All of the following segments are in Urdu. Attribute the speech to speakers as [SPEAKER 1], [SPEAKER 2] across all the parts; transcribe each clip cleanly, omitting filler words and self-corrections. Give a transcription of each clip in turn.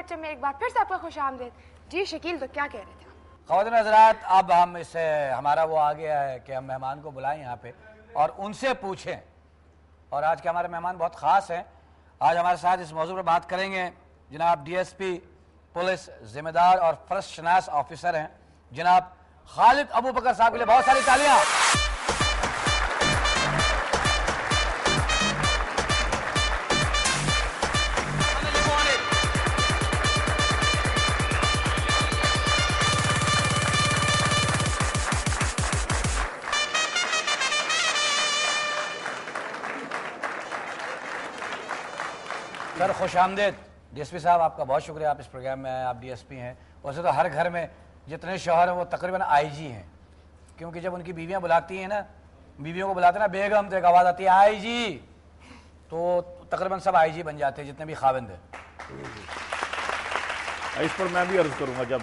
[SPEAKER 1] پکچر میں ایک بار پھر سے آپ کا خوش آمدید. جی شکیل تو کیا کہہ رہے تھے آپ؟
[SPEAKER 2] خواتین حضرات، اب ہم اس سے ہمارا وہ آ گیا ہے کہ ہم مہمان کو بلائیں یہاں پہ اور ان سے پوچھیں. اور آج کے ہمارے مہمان بہت خاص ہیں. آج ہمارے ساتھ اس موضوع پر بات کریں گے جناب ڈی ایس پی پولیس ذمہ دار اور فرض شناس آفیسر ہیں جناب خالد ابو بکر صاحب. کے لیے بہت ساری تالیاں. سر خوش آمدید. ڈی ایس پی صاحب آپ کا بہت شکریہ، آپ اس پروگرام میں آئے. آپ ڈی ایس پی ہیں. ویسے تو ہر گھر میں جتنے شوہر ہیں وہ تقریباً آئی جی ہیں، کیونکہ جب ان کی بیویاں بلاتی ہیں نا، بیویوں کو بلاتے ہیں نا بیگم، تو ایک آواز آتی ہے آئی جی، تو تقریباً سب آئی جی بن جاتے ہیں جتنے بھی خاوند ہیں.
[SPEAKER 3] اس پر میں بھی عرض کروں گا، جب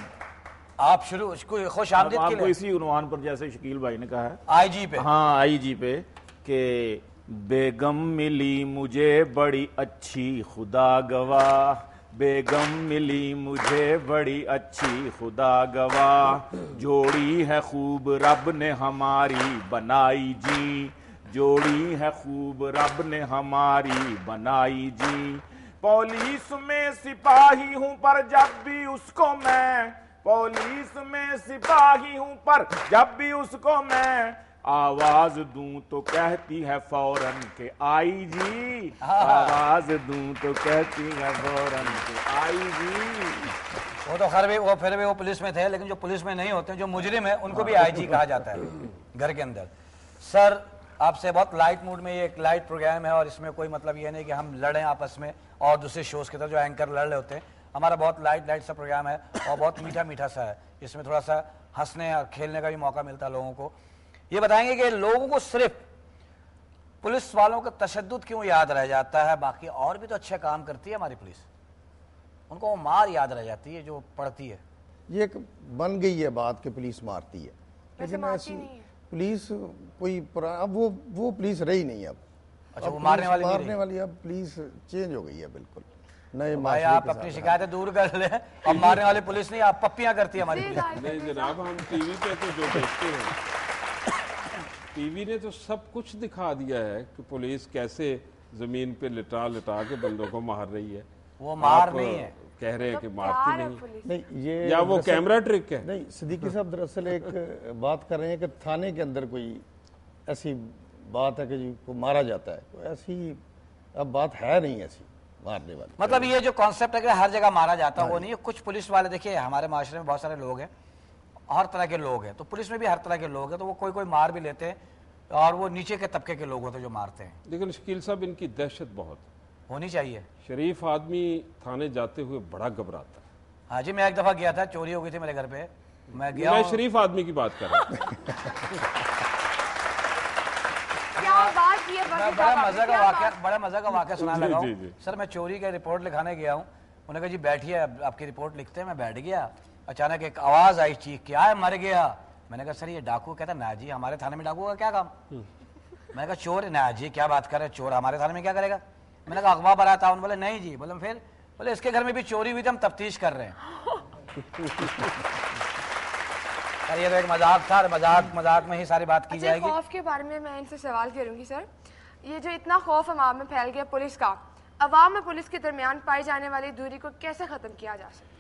[SPEAKER 2] آپ شروع خوش آمدید
[SPEAKER 3] آپ
[SPEAKER 2] کے
[SPEAKER 3] کو
[SPEAKER 2] لیے
[SPEAKER 3] اسی عنوان پر جیسے شکیل بھائی نے کہا ہے
[SPEAKER 2] آئی جی پہ،
[SPEAKER 3] ہاں آئی جی پہ، کہ بیگم ملی مجھے بڑی اچھی خدا گواہ، بیگم ملی مجھے بڑی اچھی خدا گواہ، جوڑی ہے خوب رب نے ہماری بنائی جی، جوڑی ہے خوب رب نے ہماری بنائی جی. پولیس میں سپاہی ہوں پر جب بھی اس کو میں، پولیس میں سپاہی ہوں پر جب بھی اس کو میں آواز دوں تو کہتی ہے فوراً کہ آئی جی، آواز دوں تو کہتی ہے فوراً کہ آئی جی.
[SPEAKER 2] وہ تو خیر بھی وہ پھر بھی وہ پولیس میں تھے، لیکن جو پولیس میں نہیں ہوتے جو مجرم ہیں ان کو بھی آئی جی کہا جاتا ہے گھر کے اندر. سر آپ سے بہت لائٹ موڈ میں، یہ ایک لائٹ پروگرام ہے اور اس میں کوئی مطلب یہ نہیں کہ ہم لڑیں آپس میں اور دوسرے شوز کی طرح جو اینکر لڑ رہے ہوتے ہیں. ہمارا بہت لائٹ سا پروگرام ہے اور بہت میٹھا میٹھا سا ہے. اس میں تھوڑا سا ہنسنے اور کھیلنے کا بھی موقع ملتا ہے لوگوں کو. یہ بتائیں گے کہ لوگوں کو صرف پولیس والوں کا تشدد کیوں یاد رہ جاتا ہے؟ باقی اور بھی تو اچھے کام کرتی ہے ہماری پولیس، ان کو وہ مار یاد رہ جاتی ہے جو پڑتی ہے.
[SPEAKER 4] یہ ایک بن گئی ہے بات کہ پولیس مارتی ہے، لیکن ایسی پولیس کوئی اب وہ پولیس رہی نہیں. اب
[SPEAKER 2] اچھا وہ مارنے
[SPEAKER 4] والی اب پولیس چینج ہو گئی ہے بالکل. نئے
[SPEAKER 2] بھائی آپ اپنی شکایتیں دور کر لیں. اب مارنے والی پولیس نہیں، آپ پپیاں کرتی ہے ہماری پولیس.
[SPEAKER 5] نہیں جناب، ہم ٹی وی پہ تو جو دیکھتے ہیں، ٹی وی نے تو سب کچھ دکھا دیا ہے کہ پولیس کیسے زمین پہ لٹا لٹا کے بندوں کو مار رہی ہے.
[SPEAKER 2] وہ مار نہیں ہے،
[SPEAKER 5] کہہ رہے ہیں کہ مارتی نہیں،
[SPEAKER 4] یہ
[SPEAKER 5] یا وہ کیمرہ ٹرک ہے.
[SPEAKER 4] نہیں، صدیقی صاحب دراصل ایک بات کر رہے ہیں کہ تھانے کے اندر کوئی ایسی بات ہے کہ جی کو مارا جاتا ہے، ایسی اب بات ہے نہیں ایسی مارنے والی.
[SPEAKER 2] مطلب یہ جو کانسیپٹ ہے کہ ہر جگہ مارا جاتا ہے وہ نہیں ہے. کچھ پولیس والے دیکھیے ہمارے معاشرے میں بہت سارے لوگ ہیں، ہر طرح کے لوگ ہیں، تو پولیس میں بھی ہر طرح کے لوگ ہیں، تو وہ کوئی مار بھی لیتے ہیں اور وہ نیچے کے طبقے کے لوگ ہوتے ہیں جو مارتے ہیں.
[SPEAKER 5] لیکن شکیل صاحب ان کی دہشت بہت
[SPEAKER 2] ہونی چاہیے.
[SPEAKER 5] شریف آدمی تھانے جاتے ہوئے بڑا گھبراتا ہے.
[SPEAKER 2] ہاں جی، میں ایک دفعہ گیا تھا، چوری ہو گئی تھی میرے گھر پہ، میں گیا.
[SPEAKER 5] میں شریف آدمی کی بات کر رہا ہوں.
[SPEAKER 2] بڑا مزہ کا واقعہ سنا لگا ہوں. سر میں چوری کا رپورٹ لکھانے گیا ہوں، انہوں نے کہا جی بیٹھیے آپ کی رپورٹ لکھتے ہیں. میں بیٹھ گیا، اچانک ایک آواز آئی چیخ، کیا ہے مر گیا؟ میں نے کہا سر یہ ڈاکو. کہتا نا جی ہمارے تھانے میں ڈاکو کا کیا کام؟ میں نے کہا چور ہے. نا جی کیا بات کر رہے، چور ہمارے تھانے میں کیا کرے گا؟ میں نے کہا اغوا برا تھا. بولے نہیں جی. بولے پھر؟ بولے اس کے گھر میں بھی چوری ہوئی تھی، ہم تفتیش کر رہے ہیں. یہ تو ایک مذاق تھا، مذاق میں ہی ساری بات کی جائے گی.
[SPEAKER 1] خوف کے بارے میں ان سے سوال کروں گی سر. یہ جو اتنا خوف عوام میں پھیل گیا پولیس کا، عوام میں پولیس کے درمیان پائی جانے والی دوری کو کیسے ختم کیا جا سکتا ہے؟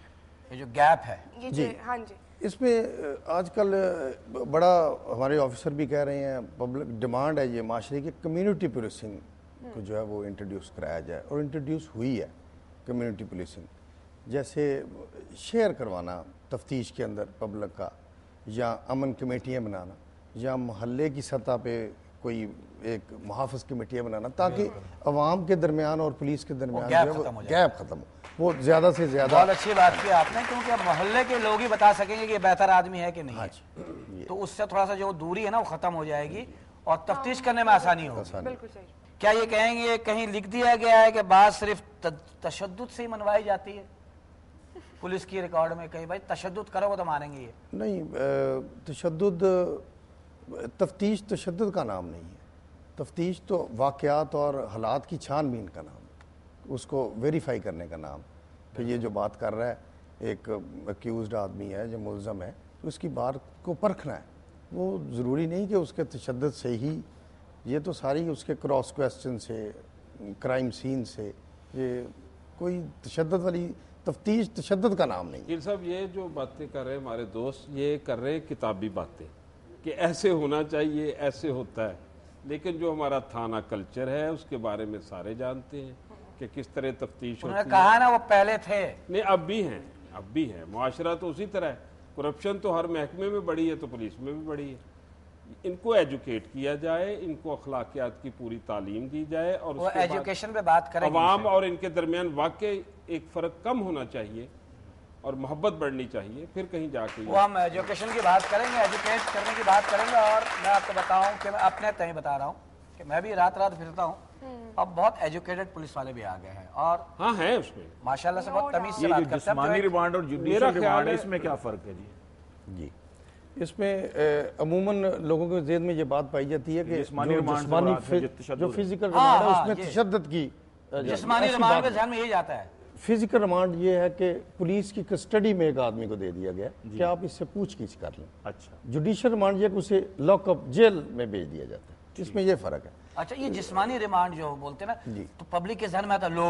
[SPEAKER 2] یہ جو گیپ ہے
[SPEAKER 1] جی ہاں جی،
[SPEAKER 4] اس میں آج کل بڑا ہمارے آفیسر بھی کہہ رہے ہیں، پبلک ڈیمانڈ ہے یہ معاشرے کی، کمیونٹی پولیسنگ کو جو ہے وہ انٹروڈیوس کرایا جائے. اور انٹروڈیوس ہوئی ہے کمیونٹی پولیسنگ، جیسے شیئر کروانا تفتیش کے اندر پبلک کا، یا امن کمیٹیاں بنانا، یا محلے کی سطح پہ کوئی ایک محافظ کمیٹیاں بنانا، تاکہ عوام کے درمیان اور پولیس کے درمیان گیپ ختم ہو، وہ زیادہ سے زیادہ.
[SPEAKER 2] بہت اچھی بات کی آپ نے، کیونکہ اب محلے کے لوگ ہی بتا سکیں گے کہ یہ بہتر آدمی ہے کہ نہیں ہے، تو اس سے تھوڑا سا جو دوری ہے نا وہ ختم ہو جائے گی اور تفتیش کرنے میں آسانی ہوگی.
[SPEAKER 1] بالکل صحیح.
[SPEAKER 2] کیا یہ کہیں گے کہیں لکھ دیا گیا ہے کہ بات صرف تشدد سے ہی منوائی جاتی ہے پولیس کی ریکارڈ میں؟ کہیں بھائی تشدد کرو گے تو مانیں گے؟ یہ
[SPEAKER 4] نہیں، تشدد تفتیش تشدد کا نام نہیں ہے. تفتیش تو واقعات اور حالات کی چھان بین کا نام ہے، اس کو ویریفائی کرنے کا نام. کہ یہ جو بات کر رہا ہے ایک ایکیوزڈ آدمی ہے جو ملزم ہے، تو اس کی بات کو پرکھنا ہے. وہ ضروری نہیں کہ اس کے تشدد سے ہی، یہ تو ساری اس کے کراس کویسچن سے، کرائم سین سے، یہ کوئی تشدد والی تفتیش تشدد کا نام نہیں.
[SPEAKER 5] وکیل صاحب یہ جو باتیں کر رہے ہیں ہمارے دوست، یہ کر رہے ہیں کتابی باتیں کہ ایسے ہونا چاہیے، ایسے ہوتا ہے، لیکن جو ہمارا تھانہ کلچر ہے اس کے بارے میں سارے جانتے ہیں کہ کس طرح تفتیش
[SPEAKER 2] انہوں نے
[SPEAKER 5] ہوتی
[SPEAKER 2] کہا نا وہ پہلے تھے.
[SPEAKER 5] نہیں، اب بھی ہیں. معاشرہ تو اسی طرح ہے. کرپشن تو ہر محکمے میں بڑی ہے تو پولیس میں بھی بڑی ہے. ان کو ایجوکیٹ کیا جائے، ان کو اخلاقیات کی پوری تعلیم دی جائے، اور
[SPEAKER 2] وہ
[SPEAKER 5] اس کے بعد
[SPEAKER 2] ایجوکیشن پہ بات کریں گے.
[SPEAKER 5] عوام اور ان کے درمیان واقعی ایک فرق کم ہونا چاہیے اور محبت بڑھنی چاہیے، پھر کہیں جا کے
[SPEAKER 2] وہ ہم ایجوکیشن کی بات کریں گے، ایجوکیٹ کرنے کی بات کریں گے. اور میں آپ کو بتاؤں کہ میں اپنے تئیں بتا رہا ہوں کہ میں بھی رات پھرتا ہوں، اب بہت ایجوکیٹڈ پولیس والے بھی آ گئے ہیں اور
[SPEAKER 5] ہاں ہیں اس میں
[SPEAKER 2] ماشاءاللہ سے بہت تمیز سے
[SPEAKER 3] یہ جو
[SPEAKER 2] بات کرتے ہیں.
[SPEAKER 3] جسمانی ریمانڈ اور جوڈیشل ریمانڈ ہے اس میں کیا فرق ہے
[SPEAKER 4] جی اس میں عموماً لوگوں کے ذہن میں یہ بات پائی جاتی ہے کہ
[SPEAKER 3] جسمانی ریمانڈ سے
[SPEAKER 4] جسمانی
[SPEAKER 3] مراد ہے جو تشدد
[SPEAKER 4] جو
[SPEAKER 3] ہے.
[SPEAKER 4] فزیکل ریمانڈ ہے
[SPEAKER 2] ہاں،
[SPEAKER 4] اس میں
[SPEAKER 2] یہ
[SPEAKER 4] تشدد کی
[SPEAKER 2] جسمانی
[SPEAKER 4] ایسی
[SPEAKER 2] ریمانڈ
[SPEAKER 4] بات
[SPEAKER 2] کے
[SPEAKER 4] ہے.
[SPEAKER 2] ذہن میں یہی جاتا ہے.
[SPEAKER 4] فزیکل ریمانڈ یہ ہے کہ پولیس کی کسٹڈی میں ایک آدمی کو دے دیا گیا کہ آپ اس سے پوچھ گچھ کر لیں.
[SPEAKER 3] اچھا،
[SPEAKER 4] جوڈیشل ریمانڈ یہ کہ اسے لاک اپ جیل میں بھیج دیا جاتا ہے. اس میں یہ فرق ہے.
[SPEAKER 2] اچھا، یہ جسمانی ریمانڈ جو بولتے ہیں نا،
[SPEAKER 4] جی.
[SPEAKER 2] تو پبلک کے ذہن میں آتا ہے لو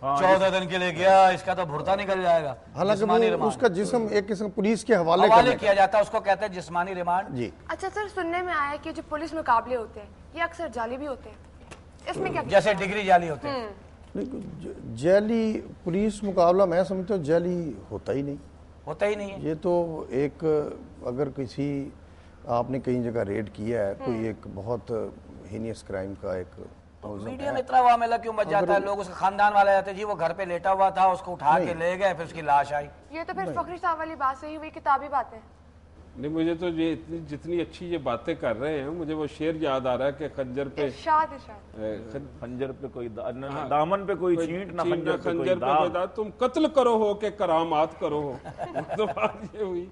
[SPEAKER 2] 14 دن کے لیے گیا، اس کا تو بھرتا نکل جائے گا.
[SPEAKER 4] حالانکہ
[SPEAKER 2] جسمانی
[SPEAKER 4] وہ اس کا جسم ایک قسم پولیس کے حوالے
[SPEAKER 2] حوالے کیا جاتا ہے، اس کو کہتے ہیں جسمانی ریمانڈ.
[SPEAKER 4] جی
[SPEAKER 1] اچھا سر، سننے میں آیا کہ جو پولیس مقابلے ہوتے ہیں یہ اکثر جعلی بھی ہوتے ہیں، اس میں کیا
[SPEAKER 2] جیسے ڈگری جعلی ہوتے ہیں.
[SPEAKER 4] جیلی پولیس مقابلہ میں سمجھتا ہوں جیلی ہوتا ہی نہیں.
[SPEAKER 2] ہوتا ہی نہیں ہے.
[SPEAKER 4] یہ تو ایک اگر کسی آپ نے کئی جگہ ریڈ کیا ہے کوئی ایک بہت ہینیس کرائم کا ایک
[SPEAKER 2] میڈیا میں اتنا معاملہ کیوں مچ جاتا ہے؟ لوگ اس کے خاندان والے جاتے ہیں، جی وہ گھر پہ لیٹا ہوا تھا، اس کو اٹھا کے لے گئے، پھر اس کی لاش آئی.
[SPEAKER 1] یہ تو پھر فخری صاحب والی بات صحیح ہوئی، کتابی باتیں.
[SPEAKER 5] نہیں، مجھے تو یہ جتنی اچھی یہ باتیں کر رہے ہیں، مجھے وہ شعر یاد آ رہا ہے کہ خنجر پہ
[SPEAKER 1] ارشاد
[SPEAKER 3] خنجر پہ کوئی دامن پہ کوئی چینٹ نہ خنجر پہ کوئی داغ.
[SPEAKER 5] تم قتل کرو ہو کہ کرامات کرو ہو. تو بات یہ ہوئی.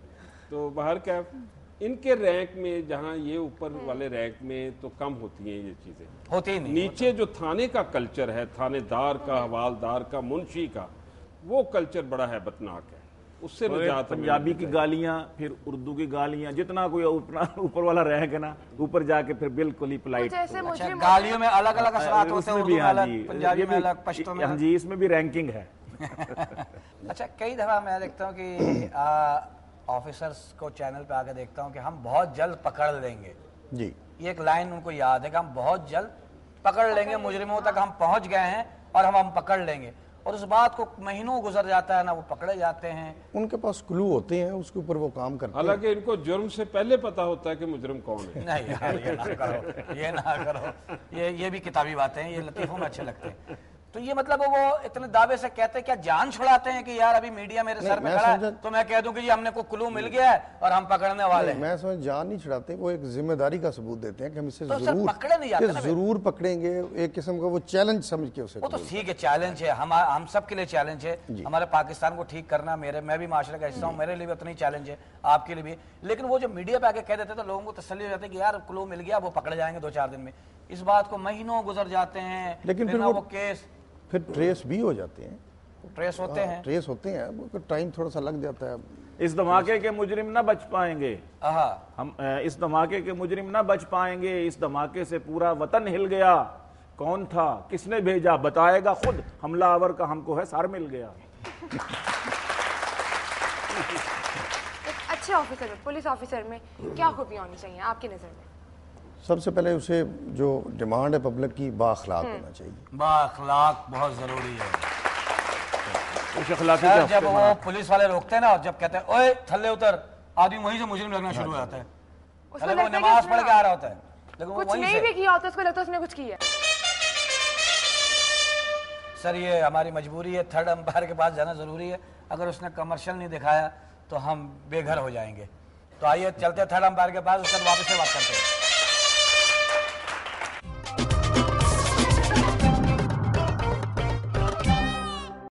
[SPEAKER 5] تو باہر کیا ان کے رینک میں، جہاں یہ اوپر والے رینک میں تو کم ہوتی ہیں یہ چیزیں،
[SPEAKER 2] ہوتی ہی نہیں.
[SPEAKER 5] نیچے جو تھانے کا کلچر ہے، تھانے دار کا، حوالدار کا، منشی کا، وہ کلچر بڑا ہیبتناک ہے. اس سے نجات
[SPEAKER 3] پنجابی کی گالیاں، پھر اردو کی گالیاں، جتنا کوئی اوپر والا رینک ہے نا، اوپر جا کے پھر بالکل ہی پلائٹ.
[SPEAKER 1] جیسے مجرم
[SPEAKER 2] گالیوں میں الگ الگ اثرات ہوتے ہیں، اردو میں الگ، پنجابی میں الگ، پشتو میں الگ.
[SPEAKER 3] جی اس میں بھی رینکنگ ہے.
[SPEAKER 2] اچھا، کئی دفعہ میں دیکھتا ہوں کہ آفیسرز کو چینل پہ آ کے دیکھتا ہوں کہ ہم بہت جلد پکڑ لیں گے.
[SPEAKER 4] جی
[SPEAKER 2] یہ ایک لائن ان کو یاد ہے کہ ہم بہت جلد پکڑ لیں گے، مجرموں تک ہم پہنچ گئے ہیں اور ہم پکڑ لیں گے. اور اس بات کو مہینوں گزر جاتا ہے، نہ وہ پکڑے جاتے ہیں.
[SPEAKER 4] ان کے پاس کلو ہوتے ہیں، اس کے اوپر وہ کام کرتے ہیں.
[SPEAKER 5] حالانکہ ان کو جرم سے پہلے پتا ہوتا ہے کہ مجرم کون ہے.
[SPEAKER 2] نہیں یار، یہ نہ کرو، یہ نہ کرو. یہ بھی کتابی باتیں ہیں، یہ لطیفوں میں اچھے لگتے ہیں. تو یہ مطلب وہ اتنے دعوے سے کہتے ہیں، کیا جان چھڑاتے ہیں کہ یار ابھی میڈیا میرے سر پہ کھڑا ہے تو میں کہہ دوں کہ جی ہم نے کوئی کلو مل گیا ہے اور ہم پکڑنے والے ہیں.
[SPEAKER 4] میں سمجھ جان نہیں چھڑاتے، وہ ایک ذمہ داری کا ثبوت دیتے ہیں کہ ہم اسے
[SPEAKER 2] تو سر پکڑے نہیں جاتے نا،
[SPEAKER 4] ضرور پکڑیں گے. ایک قسم کا وہ چیلنج سمجھ کے اسے.
[SPEAKER 2] وہ تو ٹھیک ہے، چیلنج ہے، ہم سب کے لیے چیلنج ہے. ہمارے پاکستان کو ٹھیک کرنا، میں بھی معاشرے کا حصہ ہوں، میرے لیے بھی اتنی چیلنج ہے، آپ کے لیے بھی. لیکن وہ جو میڈیا پہ آ کے کہہ دیتے تو لوگوں کو تسلی ہو جاتی ہے کہ یار کلو مل گیا، وہ پکڑے جائیں گے 2-4 دن میں. اس بات کو مہینوں گزر جاتے ہیں،
[SPEAKER 4] لیکن پھر
[SPEAKER 2] وہ کیس
[SPEAKER 4] پھر ٹریس بھی ہو جاتے ہیں.
[SPEAKER 2] ٹریس ہوتے ہیں،
[SPEAKER 4] ٹریس ہوتے ہیں، ٹائم تھوڑا سا لگ جاتا ہے.
[SPEAKER 3] اس دھماکے کے مجرم نہ بچ پائیں گے. ہم اس دھماکے کے مجرم نہ بچ پائیں گے. اس دھماکے سے پورا وطن ہل گیا. کون تھا، کس نے بھیجا، بتائے گا خود. حملہ آور کا ہم کو ہے سر مل گیا.
[SPEAKER 1] اچھے آفیسر میں، پولیس آفیسر میں کیا خوبیاں ہونی چاہیے آپ کی نظر میں؟
[SPEAKER 4] سب سے پہلے اسے جو ڈیمانڈ ہے پبلک کی، با اخلاق ہونا چاہیے.
[SPEAKER 2] با اخلاق بہت ضروری ہے.
[SPEAKER 3] سر
[SPEAKER 2] جب وہ پولیس والے روکتے ہیں نا، اور جب کہتے ہیں اوئے تھلے اتر، آدمی وہیں سے مجرم لگنا شروع ہو جاتا ہے. وہ نماز پڑھ کے آ رہا ہوتا ہے، لیکن وہ
[SPEAKER 1] کچھ نہیں بھی کیا ہوتا، اس کو لگتا ہے اس نے کچھ کیا.
[SPEAKER 2] سر یہ ہماری مجبوری ہے، تھرڈ امپائر کے پاس جانا ضروری ہے. اگر اس نے کمرشل نہیں دکھایا تو ہم بے گھر ہو جائیں گے. تو آئیے چلتے تھرڈ امپائر کے پاس، اس کے بعد واپس سے بات کرتے ہیں.